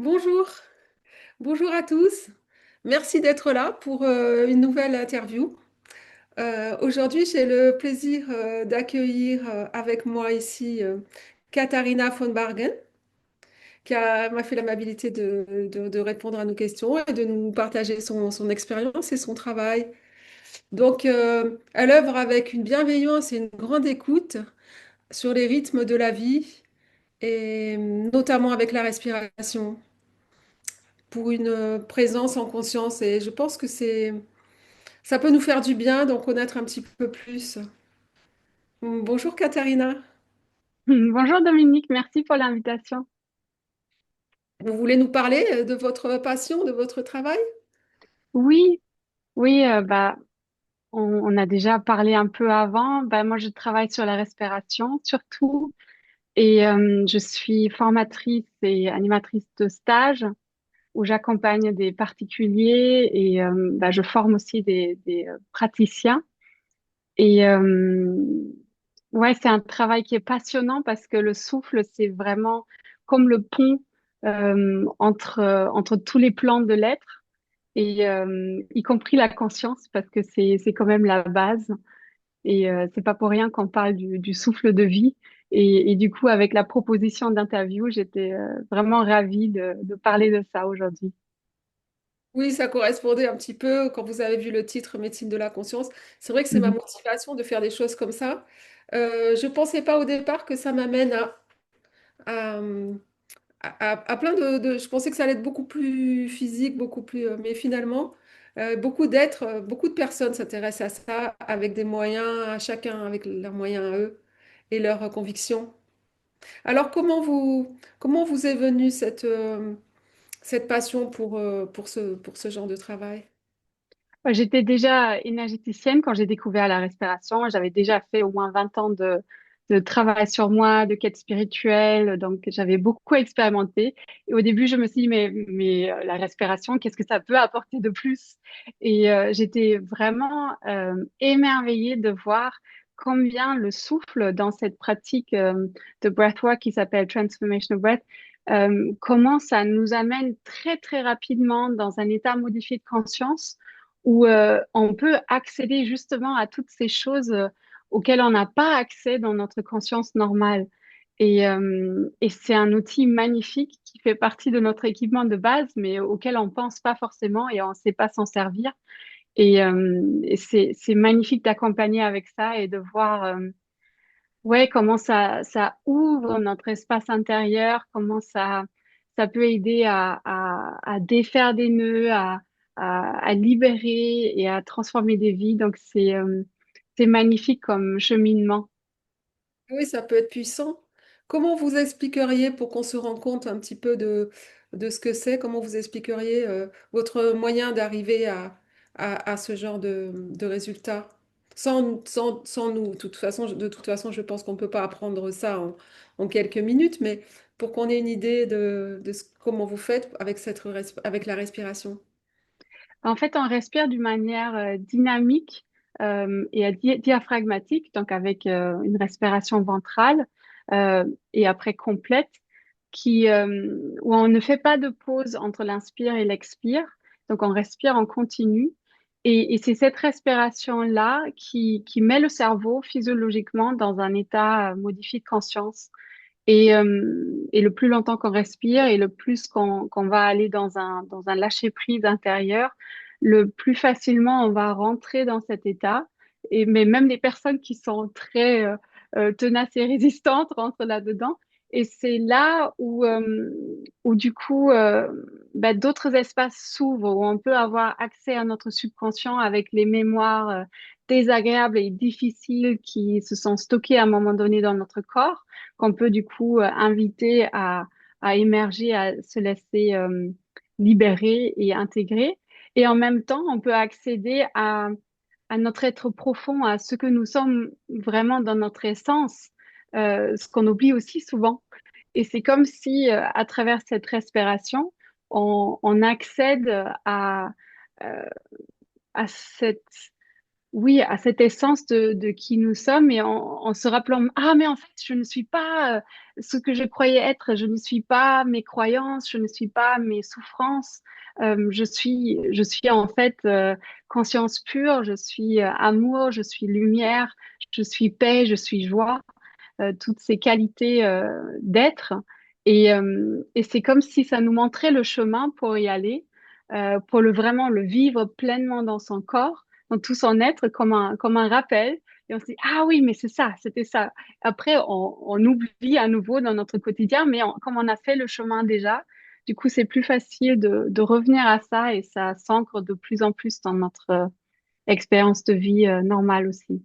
Bonjour, bonjour à tous. Merci d'être là pour une nouvelle interview. Aujourd'hui, j'ai le plaisir d'accueillir avec moi ici Katharina von Bargen, m'a fait l'amabilité de répondre à nos questions et de nous partager son expérience et son travail. Donc, elle œuvre avec une bienveillance et une grande écoute sur les rythmes de la vie et notamment avec la respiration, pour une présence en conscience. Et je pense que ça peut nous faire du bien d'en connaître un petit peu plus. Bonjour Katharina. Bonjour Dominique, merci pour l'invitation. Vous voulez nous parler de votre passion, de votre travail? Oui, oui, on a déjà parlé un peu avant. Moi, je travaille sur la respiration surtout et je suis formatrice et animatrice de stage où j'accompagne des particuliers et je forme aussi des praticiens. Et ouais, c'est un travail qui est passionnant parce que le souffle, c'est vraiment comme le pont entre tous les plans de l'être et y compris la conscience parce que c'est quand même la base et c'est pas pour rien qu'on parle du souffle de vie et du coup avec la proposition d'interview j'étais vraiment ravie de parler de ça aujourd'hui. Oui, ça correspondait un petit peu quand vous avez vu le titre Médecine de la conscience. C'est vrai que c'est ma Mhm. motivation de faire des choses comme ça. Je ne pensais pas au départ que ça m'amène à, à plein Je pensais que ça allait être beaucoup plus physique, beaucoup plus. Mais finalement, beaucoup d'êtres, beaucoup de personnes s'intéressent à ça avec des moyens, à chacun avec leurs moyens à eux et leurs convictions. Alors, comment vous est venue cette passion pour ce genre de travail? J'étais déjà énergéticienne quand j'ai découvert la respiration. J'avais déjà fait au moins 20 ans de travail sur moi, de quête spirituelle. Donc, j'avais beaucoup expérimenté. Et au début, je me suis dit, mais la respiration, qu'est-ce que ça peut apporter de plus? Et j'étais vraiment émerveillée de voir combien le souffle dans cette pratique de breathwork qui s'appelle Transformational Breath, comment ça nous amène très, très rapidement dans un état modifié de conscience où on peut accéder justement à toutes ces choses auxquelles on n'a pas accès dans notre conscience normale. Et c'est un outil magnifique qui fait partie de notre équipement de base, mais auquel on pense pas forcément et on ne sait pas s'en servir. Et c'est magnifique d'accompagner avec ça et de voir ouais, comment ça ouvre notre espace intérieur, comment ça peut aider à défaire des nœuds, à libérer et à transformer des vies. Donc, c'est magnifique comme cheminement. Oui, ça peut être puissant. Comment vous expliqueriez, pour qu'on se rende compte un petit peu de ce que c'est, comment vous expliqueriez votre moyen d'arriver à ce genre de résultat? Sans nous, de toute façon, je pense qu'on ne peut pas apprendre ça en quelques minutes, mais pour qu'on ait une idée comment vous faites avec avec la respiration. En fait, on respire d'une manière dynamique et diaphragmatique, donc avec une respiration ventrale et après complète, où on ne fait pas de pause entre l'inspire et l'expire. Donc, on respire en continu. Et c'est cette respiration-là qui met le cerveau physiologiquement dans un état modifié de conscience. Et le plus longtemps qu'on respire et le plus qu'on va aller dans un lâcher-prise intérieur, le plus facilement on va rentrer dans cet état. Mais même les personnes qui sont très tenaces et résistantes rentrent là-dedans. Et c'est là où du coup, d'autres espaces s'ouvrent, où on peut avoir accès à notre subconscient avec les mémoires désagréables et difficiles qui se sont stockées à un moment donné dans notre corps qu'on peut du coup inviter à émerger, à se laisser libérer et intégrer. Et en même temps, on peut accéder à notre être profond, à ce que nous sommes vraiment dans notre essence, ce qu'on oublie aussi souvent. Et c'est comme si, à travers cette respiration, on accède à, euh, à cette oui, à cette essence de qui nous sommes et en se rappelant, ah, mais en fait, je ne suis pas ce que je croyais être, je ne suis pas mes croyances, je ne suis pas mes souffrances. Je suis en fait conscience pure, je suis amour, je suis lumière, je suis paix, je suis joie, toutes ces qualités d'être. Et c'est comme si ça nous montrait le chemin pour y aller, pour le vraiment le vivre pleinement dans son corps, dans tout son être, comme un rappel. Et on se dit, ah oui, mais c'est ça, c'était ça. Après, on oublie à nouveau dans notre quotidien, mais comme on a fait le chemin déjà, du coup, c'est plus facile de revenir à ça et ça s'ancre de plus en plus dans notre expérience de vie normale aussi.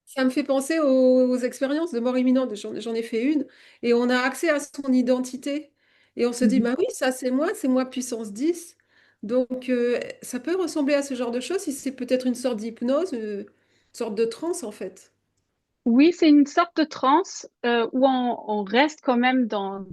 Ça me fait penser aux expériences de mort imminente. J'en ai fait une et on a accès à son identité. Et on se dit, Mhm. bah oui, ça c'est moi puissance 10. Donc ça peut ressembler à ce genre de choses si c'est peut-être une sorte d'hypnose, une sorte de transe en fait. Oui, c'est une sorte de transe où on reste quand même dans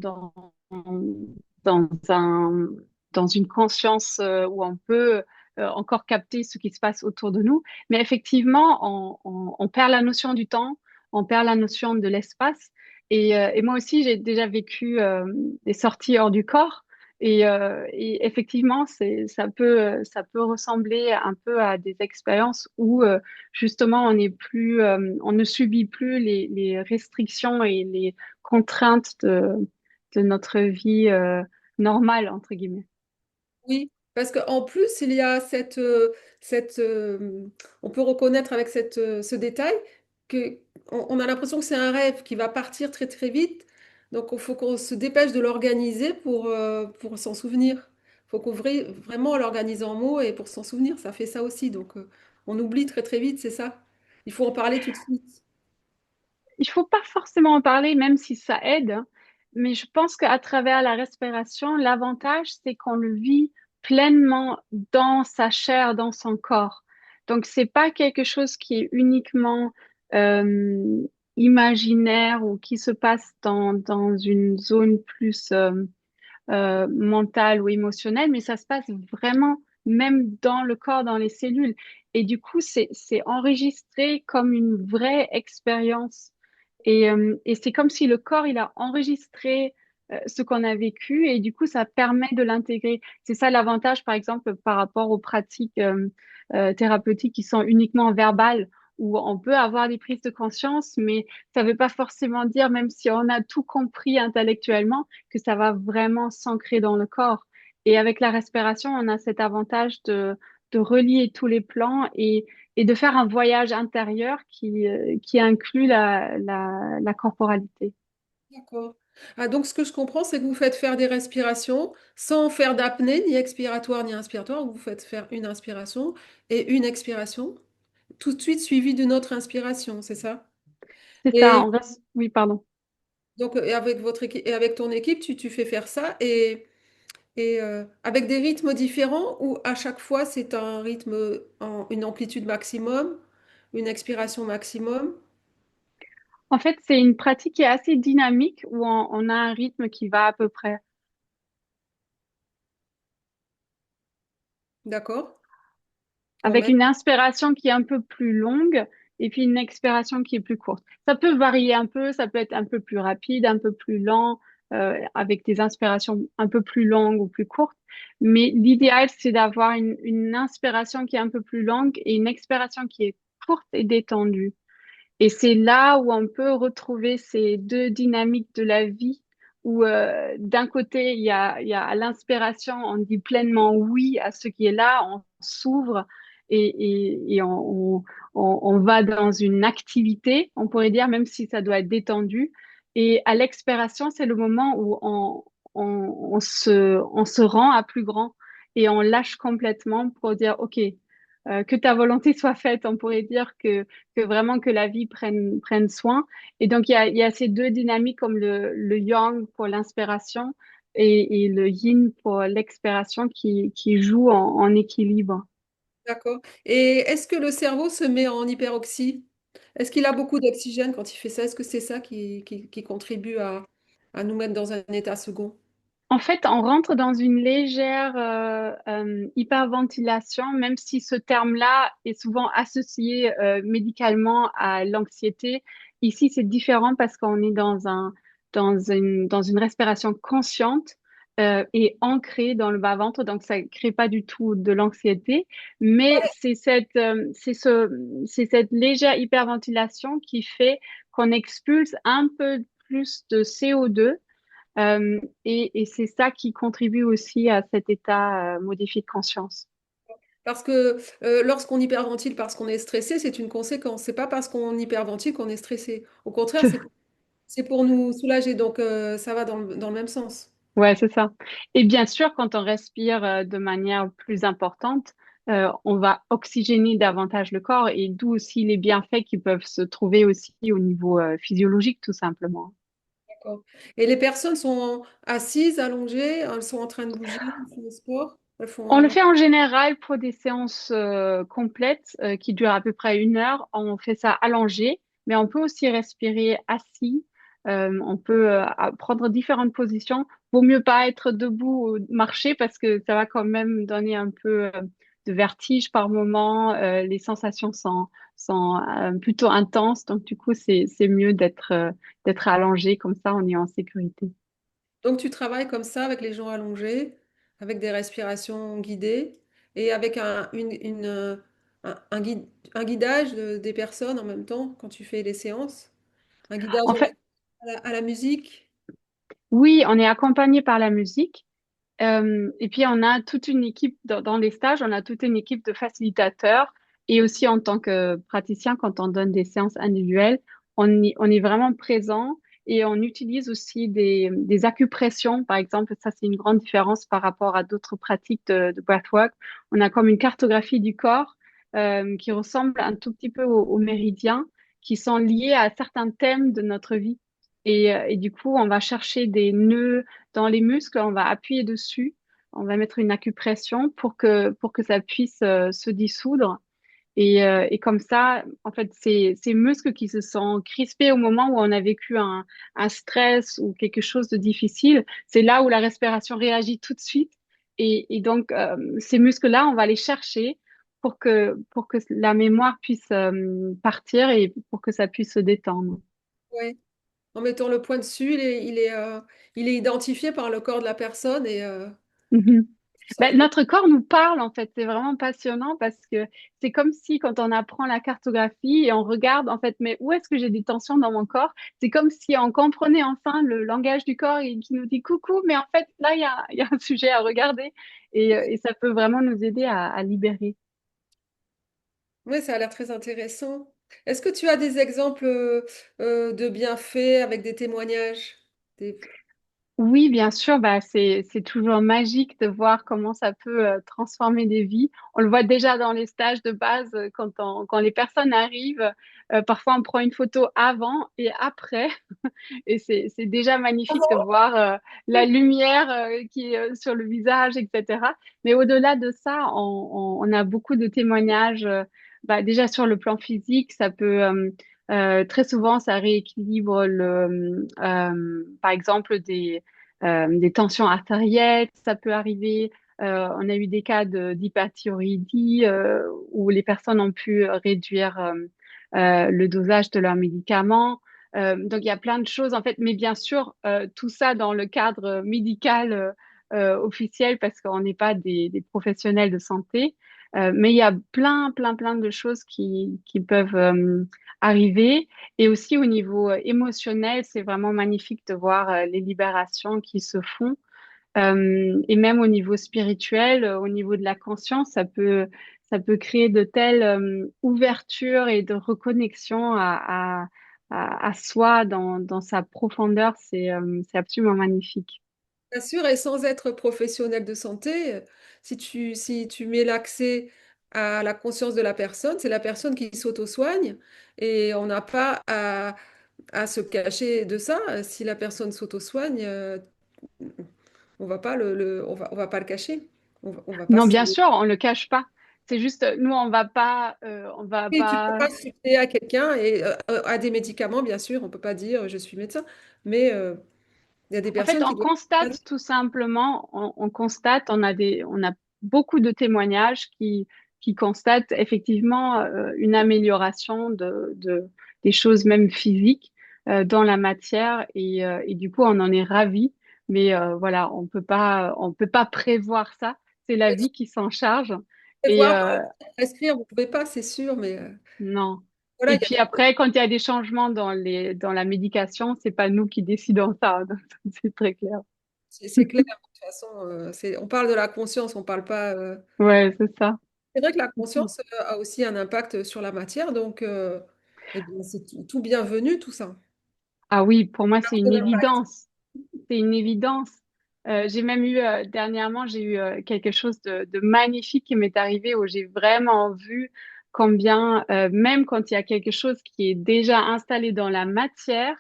un, dans une conscience où on peut encore capter ce qui se passe autour de nous. Mais effectivement, on perd la notion du temps, on perd la notion de l'espace. Et moi aussi, j'ai déjà vécu des sorties hors du corps. Et effectivement, ça peut ressembler un peu à des expériences où justement, on ne subit plus les restrictions et les contraintes de notre vie normale, entre guillemets. Oui, parce qu'en plus, il y a cette, on peut reconnaître avec ce détail que on a l'impression que c'est un rêve qui va partir très très vite. Donc, il faut qu'on se dépêche de l'organiser pour s'en souvenir. Il faut qu'on vraiment l'organise en mots et pour s'en souvenir, ça fait ça aussi. Donc, on oublie très très vite, c'est ça. Il faut en parler tout de suite. Il faut pas forcément en parler, même si ça aide, hein. Mais je pense qu'à travers la respiration, l'avantage, c'est qu'on le vit pleinement dans sa chair, dans son corps. Donc, c'est pas quelque chose qui est uniquement euh, imaginaire ou qui se passe dans une zone plus mentale ou émotionnelle, mais ça se passe vraiment même dans le corps, dans les cellules. Et du coup, c'est enregistré comme une vraie expérience. Et c'est comme si le corps, il a enregistré ce qu'on a vécu et du coup, ça permet de l'intégrer. C'est ça l'avantage, par exemple, par rapport aux pratiques thérapeutiques qui sont uniquement verbales, où on peut avoir des prises de conscience, mais ça ne veut pas forcément dire, même si on a tout compris intellectuellement, que ça va vraiment s'ancrer dans le corps. Et avec la respiration, on a cet avantage de relier tous les plans et de faire un voyage intérieur qui inclut la corporalité. D'accord. Ah, donc, ce que je comprends, c'est que vous faites faire des respirations sans faire d'apnée, ni expiratoire, ni inspiratoire. Vous faites faire une inspiration et une expiration, tout de suite suivi d'une autre inspiration, c'est ça? C'est ça, Et on reste... Oui, pardon. donc, et avec votre équipe, et avec ton équipe, tu fais faire ça et avec des rythmes différents ou à chaque fois, c'est un rythme une amplitude maximum, une expiration maximum. En fait, c'est une pratique qui est assez dynamique où on a un rythme qui va à peu près D'accord? Quand avec même. une inspiration qui est un peu plus longue et puis une expiration qui est plus courte. Ça peut varier un peu, ça peut être un peu plus rapide, un peu plus lent, avec des inspirations un peu plus longues ou plus courtes. Mais l'idéal, c'est d'avoir une inspiration qui est un peu plus longue et une expiration qui est courte et détendue. Et c'est là où on peut retrouver ces deux dynamiques de la vie, où d'un côté, il y a à l'inspiration, on dit pleinement oui à ce qui est là, on s'ouvre et on va dans une activité, on pourrait dire, même si ça doit être détendu. Et à l'expiration, c'est le moment où on se rend à plus grand et on lâche complètement pour dire, OK, que ta volonté soit faite, on pourrait dire que vraiment que la vie prenne soin. Et donc, il y a ces deux dynamiques comme le yang pour l'inspiration et le yin pour l'expiration qui jouent en équilibre. D'accord. Et est-ce que le cerveau se met en hyperoxie? Est-ce qu'il a beaucoup d'oxygène quand il fait ça? Est-ce que c'est ça qui contribue à nous mettre dans un état second? En fait, on rentre dans une légère hyperventilation, même si ce terme-là est souvent associé médicalement à l'anxiété. Ici, c'est différent parce qu'on est dans une respiration consciente et ancrée dans le bas-ventre, donc ça ne crée pas du tout de l'anxiété, mais c'est cette légère hyperventilation qui fait qu'on expulse un peu plus de CO2 et c'est ça qui contribue aussi à cet état modifié de conscience. Parce que lorsqu'on hyperventile parce qu'on est stressé, c'est une conséquence. C'est pas parce qu'on hyperventile qu'on est stressé. Au contraire, c'est pour nous soulager. Donc, ça va dans le même sens. Ouais, c'est ça. Et bien sûr, quand on respire de manière plus importante, on va oxygéner davantage le corps et d'où aussi les bienfaits qui peuvent se trouver aussi au niveau physiologique, tout simplement. D'accord. Et les personnes sont assises, allongées, elles sont en train de bouger, elles font du sport, elles font On le allongées. fait en général pour des séances complètes qui durent à peu près 1 heure. On fait ça allongé, mais on peut aussi respirer assis. On peut prendre différentes positions. Vaut mieux pas être debout ou marcher parce que ça va quand même donner un peu de vertige par moment. Les sensations sont plutôt intenses, donc du coup c'est mieux d'être allongé comme ça, on est en sécurité. Donc, tu travailles comme ça avec les gens allongés, avec des respirations guidées et avec un guidage des personnes en même temps quand tu fais les séances. Un guidage En fait, à la musique. oui, on est accompagné par la musique. Et puis, on a toute une équipe dans les stages, on a toute une équipe de facilitateurs et aussi en tant que praticien, quand on donne des séances individuelles, on est vraiment présent et on utilise aussi des acupressions. Par exemple, ça, c'est une grande différence par rapport à d'autres pratiques de breathwork. On a comme une cartographie du corps qui ressemble un tout petit peu aux méridiens qui sont liés à certains thèmes de notre vie. Et du coup, on va chercher des nœuds dans les muscles, on va appuyer dessus, on va mettre une acupression pour que ça puisse se dissoudre. Et comme ça, en fait, ces muscles qui se sont crispés au moment où on a vécu un stress ou quelque chose de difficile, c'est là où la respiration réagit tout de suite. Et donc, ces muscles-là, on va les chercher pour que la mémoire puisse partir et pour que ça puisse se détendre. Ouais. En mettant le point dessus, il est identifié par le corps de la personne et Mhm. ça Ben, fait. notre corps nous parle en fait, c'est vraiment passionnant parce que c'est comme si quand on apprend la cartographie et on regarde en fait, mais où est-ce que j'ai des tensions dans mon corps? C'est comme si on comprenait enfin le langage du corps et qui nous dit coucou, mais en fait là il y a un sujet à regarder et ça peut vraiment nous aider à libérer. Oui, ça a l'air très intéressant. Est-ce que tu as des exemples de bienfaits avec des témoignages? Des- Oui, bien sûr, bah, c'est toujours magique de voir comment ça peut transformer des vies. On le voit déjà dans les stages de base, quand les personnes arrivent, parfois on prend une photo avant et après, et c'est déjà magnifique de voir la lumière qui est sur le visage, etc. Mais au-delà de ça, on a beaucoup de témoignages, bah, déjà sur le plan physique, ça peut très souvent ça rééquilibre par exemple des tensions artérielles, ça peut arriver. On a eu des cas d'hyperthyroïdie où les personnes ont pu réduire le dosage de leurs médicaments. Donc, il y a plein de choses, en fait, mais bien sûr, tout ça dans le cadre médical officiel parce qu'on n'est pas des professionnels de santé. Mais il y a plein de choses qui peuvent arriver. Et aussi au niveau émotionnel, c'est vraiment magnifique de voir les libérations qui se font. Et même au niveau spirituel, au niveau de la conscience, ça peut créer de telles ouvertures et de reconnexion à soi dans sa profondeur. C'est absolument magnifique. Bien sûr, et sans être professionnel de santé, si tu mets l'accès à la conscience de la personne, c'est la personne qui s'auto-soigne et on n'a pas à se cacher de ça. Si la personne s'auto-soigne, on va pas le cacher. On va pas Non, se... bien sûr, on le cache pas. C'est juste, nous, on va Oui, tu peux pas. pas se fier à quelqu'un et à des médicaments, bien sûr. On peut pas dire je suis médecin, mais Il y a des En fait, personnes qui on doivent... constate tout simplement, on constate, on a beaucoup de témoignages qui constatent effectivement une amélioration des choses même physiques dans la matière et du coup, on en est ravi. Mais voilà, on peut pas prévoir ça. C'est la vie qui s'en charge. Et Prévoir, prescrire, vous pouvez pas, c'est sûr, mais non. voilà, Et il y a puis des... après, quand il y a des changements dans la médication, c'est pas nous qui décidons ça. Donc, c'est très clair. c'est clair, de toute façon, on parle de la conscience, on parle pas... Ouais, c'est ça. C'est vrai que la conscience a aussi un impact sur la matière, donc eh bien, c'est tout bienvenu, tout ça. Ah oui, pour moi, c'est Peu une d'impact. évidence. C'est une évidence. J'ai même eu, dernièrement, j'ai eu quelque chose de magnifique qui m'est arrivé où j'ai vraiment vu combien, même quand il y a quelque chose qui est déjà installé dans la matière,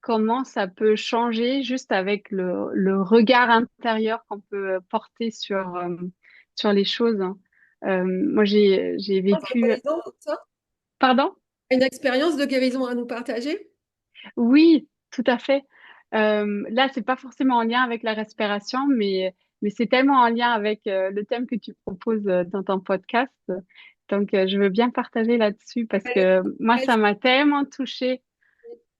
comment ça peut changer juste avec le regard intérieur qu'on peut porter sur les choses, hein. Moi, j'ai De vécu... guérison, tout ça. Pardon? Une expérience de guérison à nous partager? Oui, tout à fait. Là, c'est pas forcément en lien avec la respiration, mais c'est tellement en lien avec le thème que tu proposes dans ton podcast. Donc, je veux bien partager là-dessus parce que moi, ça m'a tellement touchée.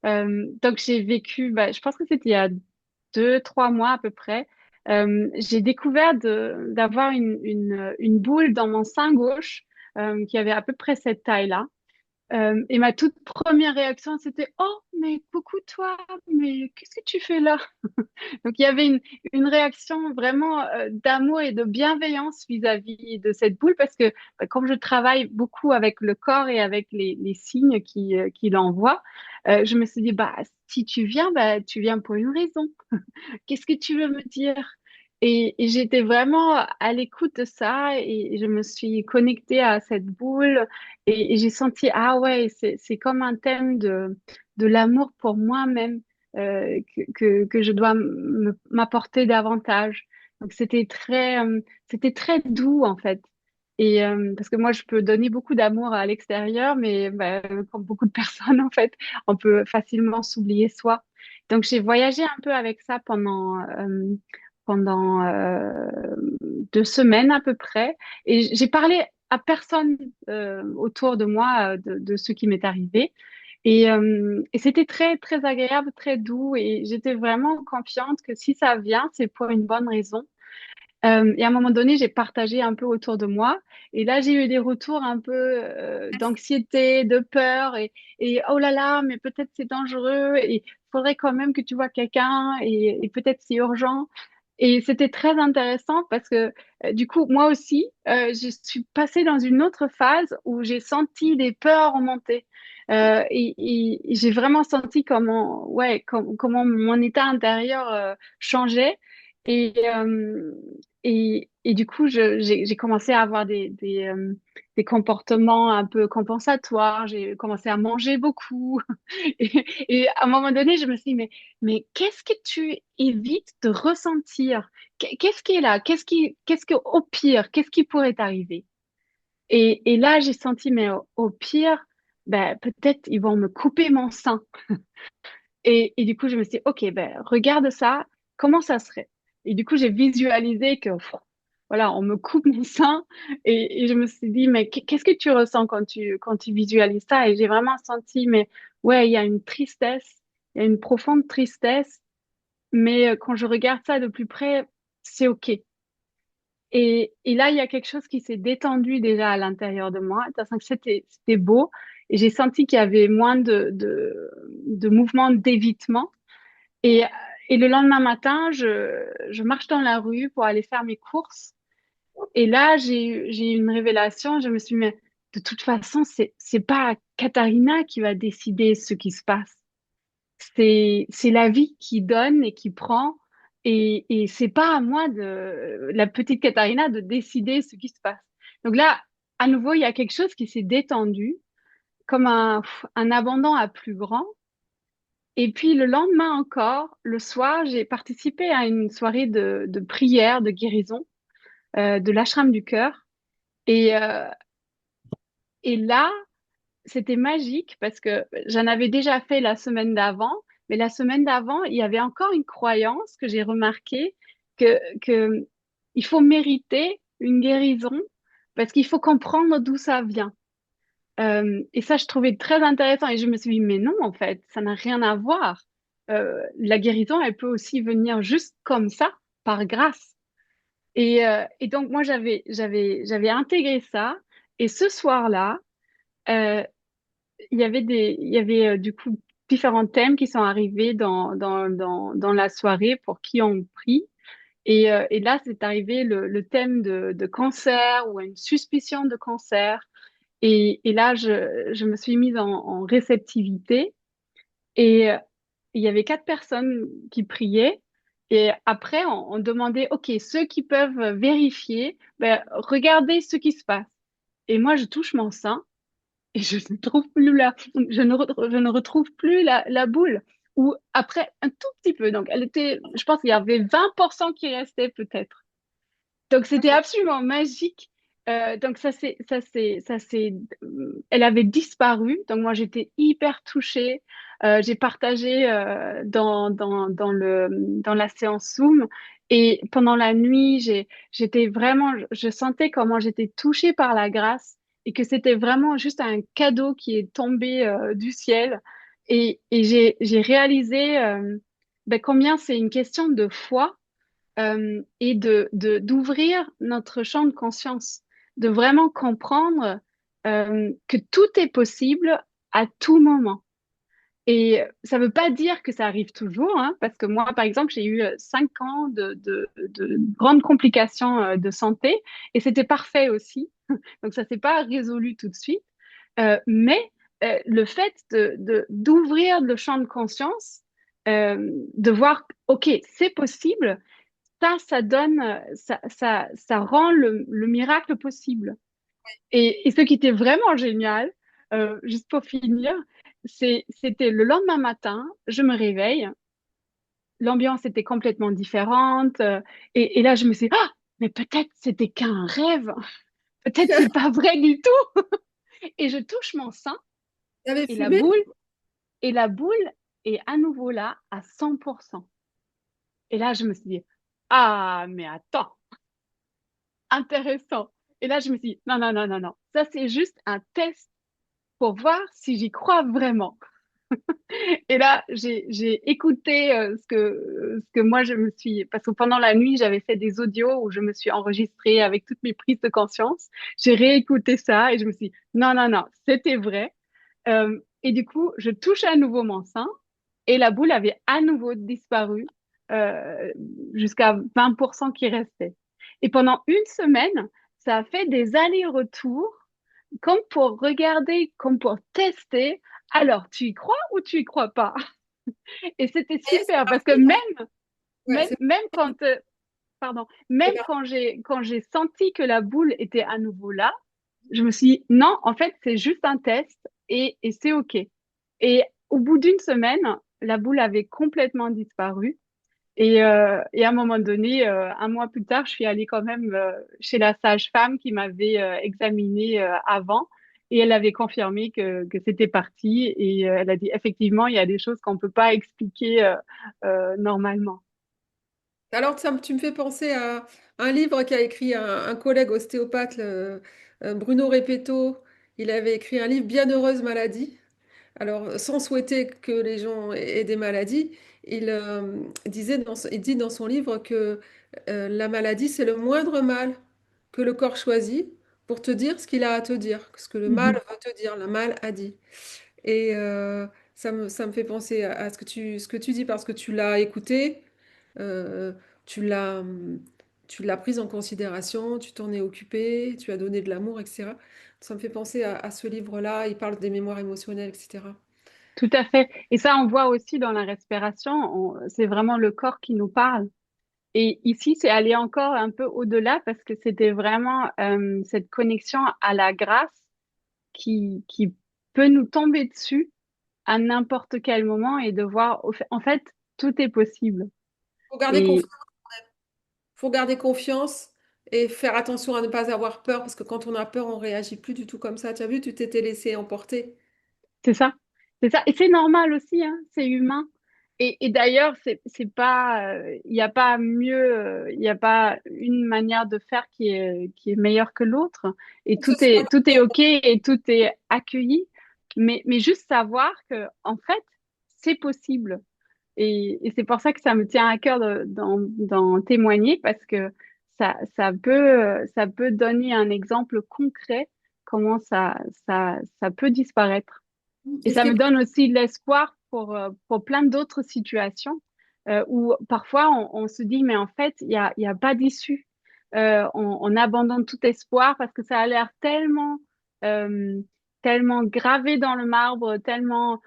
Donc, j'ai vécu, bah, je pense que c'était il y a 2, 3 mois à peu près. J'ai découvert d'avoir une boule dans mon sein gauche qui avait à peu près cette taille-là. Et ma toute première réaction, c'était: Oh, mais coucou toi, mais qu'est-ce que tu fais là? Donc, il y avait une réaction vraiment d'amour et de bienveillance vis-à-vis de cette boule parce que bah, comme je travaille beaucoup avec le corps et avec les signes qu'il envoie, je me suis dit, bah, si tu viens, bah, tu viens pour une raison. Qu'est-ce que tu veux me dire? Et j'étais vraiment à l'écoute de ça et je me suis connectée à cette boule et j'ai senti, ah ouais, c'est comme un thème de l'amour pour moi-même que je dois m'apporter davantage. Donc c'était très doux en fait. Et parce que moi, je peux donner beaucoup d'amour à l'extérieur, mais bah, comme beaucoup de personnes en fait, on peut facilement s'oublier soi. Donc, j'ai voyagé un peu avec ça pendant 2 semaines à peu près. Et j'ai parlé à personne autour de moi de ce qui m'est arrivé. Et c'était très, très agréable, très doux. Et j'étais vraiment confiante que si ça vient, c'est pour une bonne raison. Et à un moment donné, j'ai partagé un peu autour de moi. Et là, j'ai eu des retours un peu d'anxiété, de peur. Et oh là là, mais peut-être c'est dangereux. Et il faudrait quand même que tu vois quelqu'un. Et peut-être c'est urgent. Et c'était très intéressant parce que du coup, moi aussi, je suis passée dans une autre phase où j'ai senti des peurs remonter. Et j'ai vraiment senti comment mon état intérieur changeait. Et, et du coup, j'ai commencé à avoir des comportements un peu compensatoires. J'ai commencé à manger beaucoup. Et à un moment donné, je me suis dit, mais qu'est-ce que tu évites de ressentir? Qu'est-ce qui est là? Qu'est-ce que, au pire, qu'est-ce qui pourrait t'arriver? Et là, j'ai senti, mais au pire, ben, peut-être ils vont me couper mon sein. Et du coup, je me suis dit, OK, ben, regarde ça, comment ça serait? Et du coup, j'ai visualisé que, pff, voilà, on me coupe mon sein. Et je me suis dit, mais qu'est-ce que tu ressens quand tu visualises ça? Et j'ai vraiment senti, mais ouais, il y a une tristesse, il y a une profonde tristesse. Mais quand je regarde ça de plus près, c'est OK. Et là, il y a quelque chose qui s'est détendu déjà à l'intérieur de moi. De toute façon, c'était beau. Et j'ai senti qu'il y avait moins de mouvements d'évitement. Et, et le lendemain matin, je marche dans la rue pour aller faire mes courses. Et là, j'ai eu une révélation. Je me suis dit, mais de toute façon, c'est pas Katharina qui va décider ce qui se passe. C'est la vie qui donne et qui prend. Et c'est pas à moi la petite Katharina de décider ce qui se passe. Donc là, à nouveau, il y a quelque chose qui s'est détendu, comme un abandon à plus grand. Et puis le lendemain encore, le soir, j'ai participé à une soirée de prière, de guérison, de l'ashram du cœur. Et, euh, et là, c'était magique parce que j'en avais déjà fait la semaine d'avant, Mais la semaine d'avant, il y avait encore une croyance que j'ai remarquée que il faut mériter une guérison parce qu'il faut comprendre d'où ça vient. Et ça, je trouvais très intéressant. Et je me suis dit, mais non, en fait, ça n'a rien à voir. La guérison, elle peut aussi venir juste comme ça, par grâce. Et donc, moi, j'avais intégré ça. Et ce soir-là, euh, il y avait du coup différents thèmes qui sont arrivés dans la soirée pour qui ont pris. Et là, c'est arrivé le thème de cancer ou une suspicion de cancer. Et là, je me suis mise en réceptivité et il y avait 4 personnes qui priaient. Et après, on demandait, OK, ceux qui peuvent vérifier, ben, regardez ce qui se passe. Et moi, je touche mon sein et je ne trouve plus je ne retrouve plus la boule. Ou après, un tout petit peu. Donc, elle était, je pense qu'il y avait 20% qui restait peut-être. Donc c'était D'accord. absolument magique. Donc elle avait disparu. Donc moi j'étais hyper touchée. J'ai partagé dans la séance Zoom et pendant la nuit j'étais vraiment, je sentais comment j'étais touchée par la grâce et que c'était vraiment juste un cadeau qui est tombé du ciel. Et j'ai réalisé ben, combien c'est une question de foi et d'ouvrir notre champ de conscience, de vraiment comprendre que tout est possible à tout moment. Et ça ne veut pas dire que ça arrive toujours, hein, parce que moi, par exemple, j'ai eu 5 ans de grandes complications de santé et c'était parfait aussi. Donc ça s'est pas résolu tout de suite. Mais le fait d'ouvrir le champ de conscience, de voir, OK, c'est possible, ça donne, ça rend le miracle possible. Et ce qui était vraiment génial, juste pour finir, c'était le lendemain matin, je me réveille, l'ambiance était complètement différente, et là je me suis dit, ah, mais peut-être c'était qu'un rêve, peut-être c'est pas vrai du tout. Et je touche mon sein Tu avais et la fumé? boule, et la boule est à nouveau là à 100%. Et là je me suis dit, ah, mais attends. Intéressant. Et là, je me suis dit, non, non, non, non, non. Ça, c'est juste un test pour voir si j'y crois vraiment. Et là, j'ai écouté ce que moi, je me suis... Parce que pendant la nuit, j'avais fait des audios où je me suis enregistrée avec toutes mes prises de conscience. J'ai réécouté ça et je me suis dit, non, non, non, c'était vrai. Et du coup, je touche à nouveau mon sein et la boule avait à nouveau disparu euh, jusqu'à 20% qui restait. Et pendant une semaine, ça a fait des allers-retours comme pour regarder, comme pour tester. Alors, tu y crois ou tu y crois pas? Et c'était Ça y est, c'est super parce que parti, non? Ouais, même quand, pardon, même c'est parti. quand j'ai senti que la boule était à nouveau là, je me suis dit, non, en fait, c'est juste un test et c'est OK. Et au bout d'une semaine, la boule avait complètement disparu. Et à un moment donné, un mois plus tard, je suis allée quand même chez la sage-femme qui m'avait examinée avant et elle avait confirmé que c'était parti et elle a dit effectivement, il y a des choses qu'on ne peut pas expliquer normalement. Alors, tu me fais penser à un livre qu'a écrit un collègue ostéopathe, Bruno Repetto. Il avait écrit un livre, Bienheureuse maladie. Alors, sans souhaiter que les gens aient des maladies, il dit dans son livre que la maladie, c'est le moindre mal que le corps choisit pour te dire ce qu'il a à te dire, ce que le mal Mhm. veut te dire, le mal a dit. Et ça me fait penser à ce que tu dis parce que tu l'as écouté, euh, tu l'as, tu l'as prise en considération, tu t'en es occupé, tu as donné de l'amour, etc. Ça me fait penser à ce livre-là, il parle des mémoires émotionnelles, etc. Tout à fait. Et ça, on voit aussi dans la respiration, c'est vraiment le corps qui nous parle. Et ici, c'est aller encore un peu au-delà parce que c'était vraiment cette connexion à la grâce qui peut nous tomber dessus à n'importe quel moment et de voir, en fait, tout est possible. Faut garder Et confiance, faut garder confiance et faire attention à ne pas avoir peur parce que quand on a peur, on réagit plus du tout comme ça. Tu as vu, tu t'étais laissé emporter. c'est ça, c'est ça. Et c'est normal aussi, hein, c'est humain. Et d'ailleurs, c'est pas, il n'y a pas mieux, il n'y a pas une manière de faire qui est meilleure que l'autre. Et Que ce soit tout est OK et tout est accueilli. Mais juste savoir que, en fait, c'est possible. Et c'est pour ça que ça me tient à cœur d'en témoigner parce que ça peut donner un exemple concret comment ça peut disparaître. Et et ce ça qui est me donne aussi de l'espoir pour plein d'autres situations où parfois on se dit, mais en fait, il y a pas d'issue. On abandonne tout espoir parce que ça a l'air euh, tellement gravé dans le marbre, tellement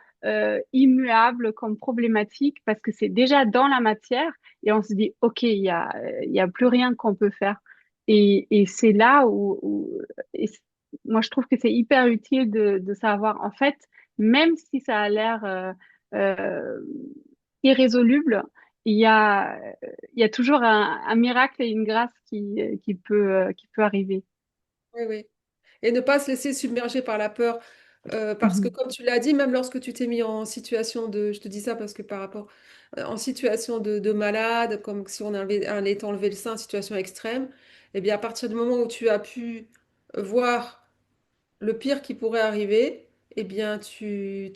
immuable comme problématique parce que c'est déjà dans la matière et on se dit, OK, il y a plus rien qu'on peut faire. Et c'est là et moi, je trouve que c'est hyper utile de savoir, en fait, même si ça a l'air euh, irrésoluble, il y a toujours un miracle et une grâce qui peut arriver. Oui, oui. Et ne pas se laisser submerger par la peur. Parce que Mhm, comme tu l'as dit, même lorsque tu t'es mis en situation de, je te dis ça parce que par rapport, en situation de malade, comme si on allait t'enlever le sein, situation extrême, eh bien à partir du moment où tu as pu voir le pire qui pourrait arriver, eh bien tu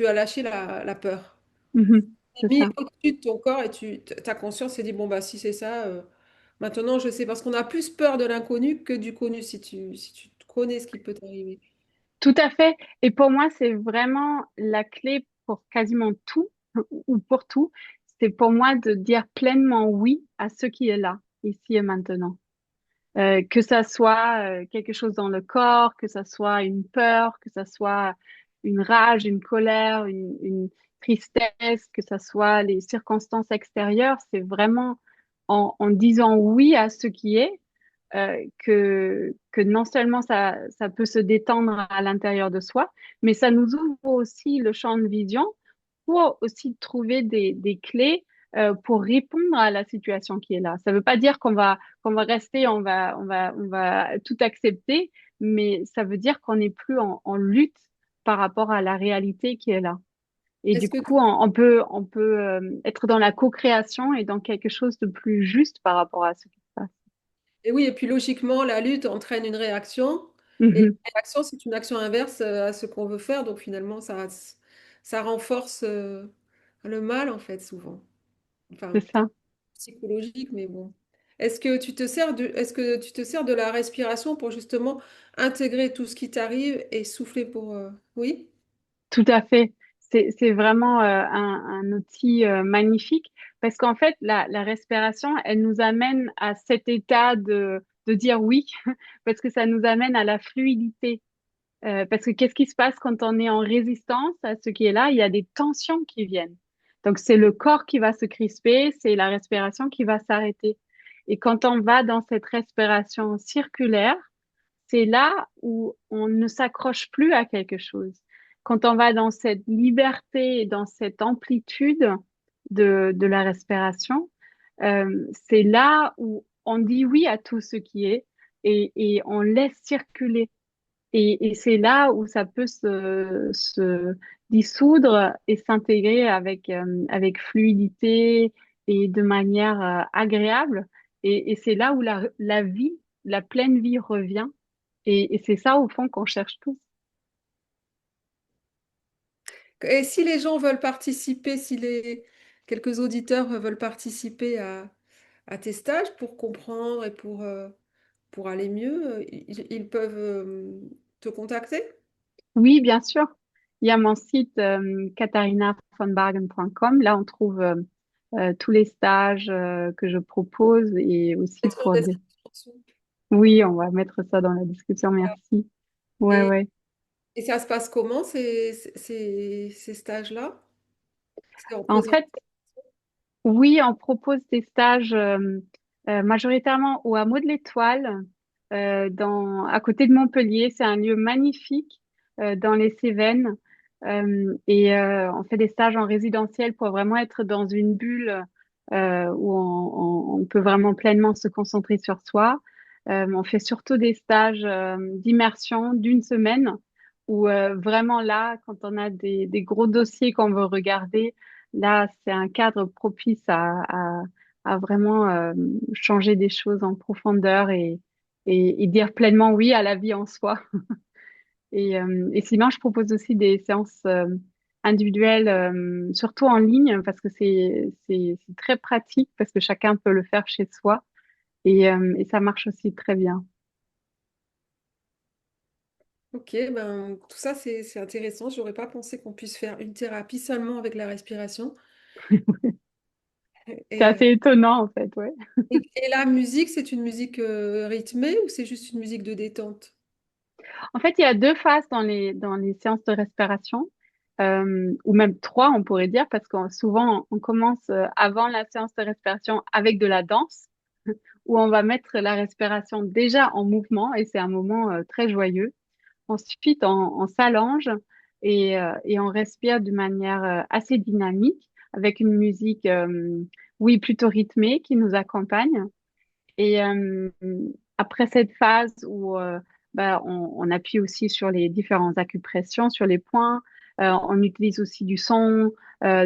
as lâché la peur. mhm, Tu c'est mis ça. au-dessus de ton corps et ta conscience s'est dit, bon bah si c'est ça, maintenant je sais, parce qu'on a plus peur de l'inconnu que du connu si tu connais ce qui peut t'arriver. Tout à fait. Et pour moi, c'est vraiment la clé pour quasiment tout ou pour tout. C'est pour moi de dire pleinement oui à ce qui est là, ici et maintenant. Que ça soit quelque chose dans le corps, que ça soit une peur, que ça soit une rage, une colère, une tristesse, que ça soit les circonstances extérieures, c'est vraiment en disant oui à ce qui est que non seulement ça peut se détendre à l'intérieur de soi, mais ça nous ouvre aussi le champ de vision pour aussi trouver des clés pour répondre à la situation qui est là. Ça ne veut pas dire qu'on va rester, on va tout accepter, mais ça veut dire qu'on n'est plus en lutte par rapport à la réalité qui est là. Et Est-ce du que coup, on peut être dans la co-création et dans quelque chose de plus juste par rapport à ce qui se passe. Et oui, et puis logiquement, la lutte entraîne une réaction, et la Mhm, réaction, c'est une action inverse à ce qu'on veut faire, donc finalement, ça renforce le mal, en fait, souvent. Enfin, c'est ça. psychologique, mais bon. Est-ce que tu te sers de la respiration pour justement intégrer tout ce qui t'arrive et souffler pour... Oui? Tout à fait. C'est vraiment un outil magnifique parce qu'en fait, la respiration, elle nous amène à cet état de dire oui parce que ça nous amène à la fluidité. Parce que qu'est-ce qui se passe quand on est en résistance à ce qui est là? Il y a des tensions qui viennent. Donc, c'est le corps qui va se crisper, c'est la respiration qui va s'arrêter. Et quand on va dans cette respiration circulaire, c'est là où on ne s'accroche plus à quelque chose. Quand on va dans cette liberté et dans cette amplitude de la respiration, c'est là où on dit oui à tout ce qui est et on laisse circuler. Et c'est là où ça peut se dissoudre et s'intégrer avec fluidité et de manière agréable. Et c'est là où la vie, la pleine vie revient. Et c'est ça, au fond, qu'on cherche tous. Et si les gens veulent participer, si les quelques auditeurs veulent participer à tes stages pour comprendre et pour aller mieux, ils peuvent te contacter? Oui, bien sûr. Il y a mon site katharinavonbargen.com. Là, on trouve tous les stages que je propose et aussi Mettre en pour des... description dessous. Oui, on va mettre ça dans la discussion. Merci. Ouais, Et, ouais. et ça se passe comment, ces stages-là? C'est en En présent. fait, oui, on propose des stages majoritairement au Hameau de l'Étoile, à côté de Montpellier. C'est un lieu magnifique dans les Cévennes. On fait des stages en résidentiel pour vraiment être dans une bulle où on peut vraiment pleinement se concentrer sur soi. On fait surtout des stages d'immersion d'une semaine où vraiment là, quand on a des gros dossiers qu'on veut regarder, là, c'est un cadre propice à vraiment changer des choses en profondeur et dire pleinement oui à la vie en soi. Et sinon, je propose aussi des séances individuelles, surtout en ligne, parce que c'est très pratique, parce que chacun peut le faire chez soi. Et ça marche aussi très bien. Ok, ben, tout ça, c'est intéressant. J'aurais pas pensé qu'on puisse faire une thérapie seulement avec la respiration. C'est Et, assez étonnant, en fait, ouais. et la musique, c'est une musique rythmée ou c'est juste une musique de détente? En fait, il y a deux phases dans les séances de respiration, ou même trois, on pourrait dire, parce que souvent, on commence avant la séance de respiration avec de la danse, où on va mettre la respiration déjà en mouvement, et c'est un moment très joyeux. Ensuite, on s'allonge et on respire de manière assez dynamique, avec une musique, oui, plutôt rythmée qui nous accompagne. Et après cette phase où bah, on appuie aussi sur les différentes acupressions, sur les points, on utilise aussi du son,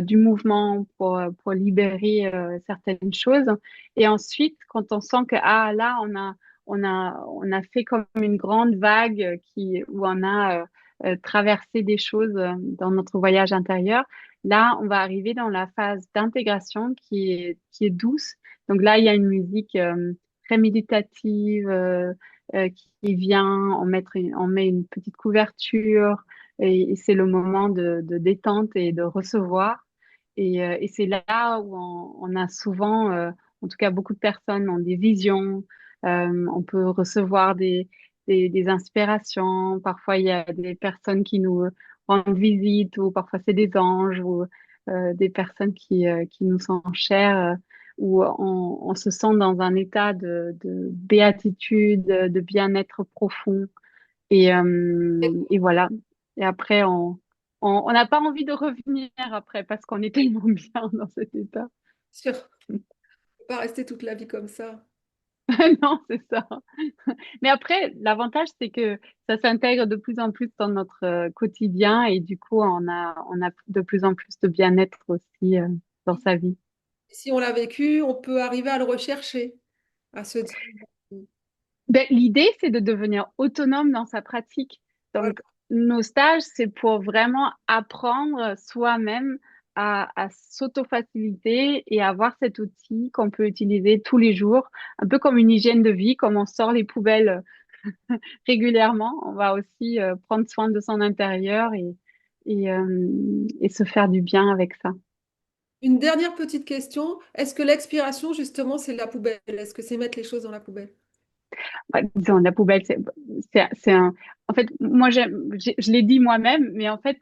du mouvement pour libérer certaines choses. Et ensuite, quand on sent que ah là on a fait comme une grande vague où on a traversé des choses dans notre voyage intérieur, là on va arriver dans la phase d'intégration qui est douce. Donc là, il y a une musique très méditative qui vient, on met une petite couverture et c'est le moment de détente et de recevoir. Et c'est là où on a souvent, en tout cas beaucoup de personnes ont des visions, on peut recevoir des inspirations, parfois il y a des personnes qui nous rendent visite ou parfois c'est des anges ou des personnes qui nous sont chères. Où on se sent dans un état de béatitude, de bien-être profond. Et voilà. Et après, on n'a pas envie de revenir après parce qu'on est tellement bien dans cet état. Sûr, on peut pas rester toute la vie comme ça. Non, c'est ça. Mais après, l'avantage, c'est que ça s'intègre de plus en plus dans notre quotidien et du coup, on a de plus en plus de bien-être aussi dans sa vie. Si on l'a vécu, on peut arriver à le rechercher, à se dire, Ben, l'idée, c'est de devenir autonome dans sa pratique. voilà, Donc, nos stages, c'est pour vraiment apprendre soi-même à s'auto-faciliter et avoir cet outil qu'on peut utiliser tous les jours, un peu comme une hygiène de vie, comme on sort les poubelles régulièrement, on va aussi prendre soin de son intérieur et se faire du bien avec ça. une dernière petite question. Est-ce que l'expiration, justement, c'est la poubelle? Est-ce que c'est mettre les choses dans la poubelle? Ouais, disons, la poubelle, c'est un... En fait, moi, je l'ai dit moi-même, mais en fait,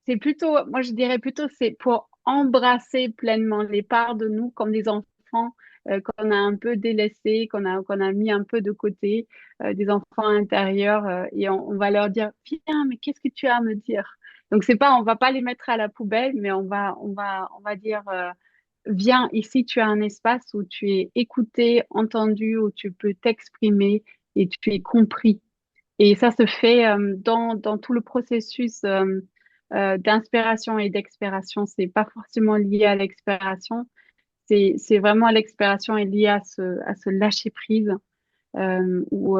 c'est plutôt, moi je dirais plutôt, c'est pour embrasser pleinement les parts de nous comme des enfants qu'on a un peu délaissés, qu'on a mis un peu de côté, des enfants intérieurs, et on va leur dire, viens, mais qu'est-ce que tu as à me dire? Donc c'est pas, on va pas les mettre à la poubelle, mais on va dire, viens, ici tu as un espace où tu es écouté, entendu, où tu peux t'exprimer et tu es compris. Et ça se fait dans tout le processus d'inspiration et d'expiration. C'est pas forcément lié à l'expiration, c'est vraiment l'expiration est liée à ce lâcher prise où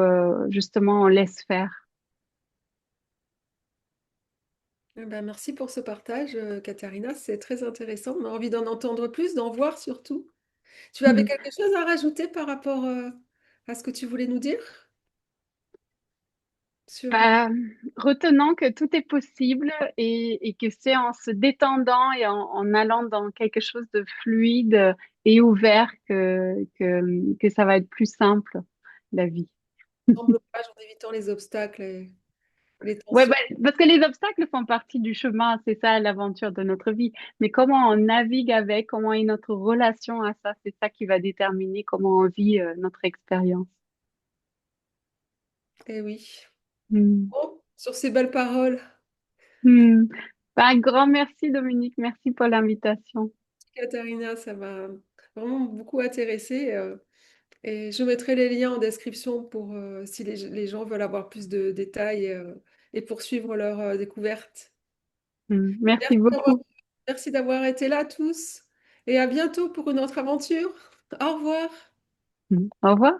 justement on laisse faire. Eh ben, merci pour ce partage, Katharina. C'est très intéressant. On a envie d'en entendre plus, d'en voir surtout. Tu avais quelque chose à rajouter par rapport à ce que tu voulais nous dire sur... Bah, retenant que tout est possible et que c'est en se détendant et en allant dans quelque chose de fluide et ouvert que ça va être plus simple, la vie. en blocage, en évitant les obstacles et les Ouais, tensions. bah, parce que les obstacles font partie du chemin, c'est ça l'aventure de notre vie. Mais comment on navigue avec, comment est notre relation à ça, c'est ça qui va déterminer comment on vit notre expérience. Eh oui. Hmm. Bon, sur ces belles paroles, Hmm. Bah, un grand merci Dominique, merci pour l'invitation. Katharina, ça m'a vraiment beaucoup intéressée. Et je mettrai les liens en description pour si les gens veulent avoir plus de détails et poursuivre leur découverte. Hmm. Merci Merci d'avoir beaucoup. Merci d'avoir été là tous et à bientôt pour une autre aventure. Au revoir. Au revoir.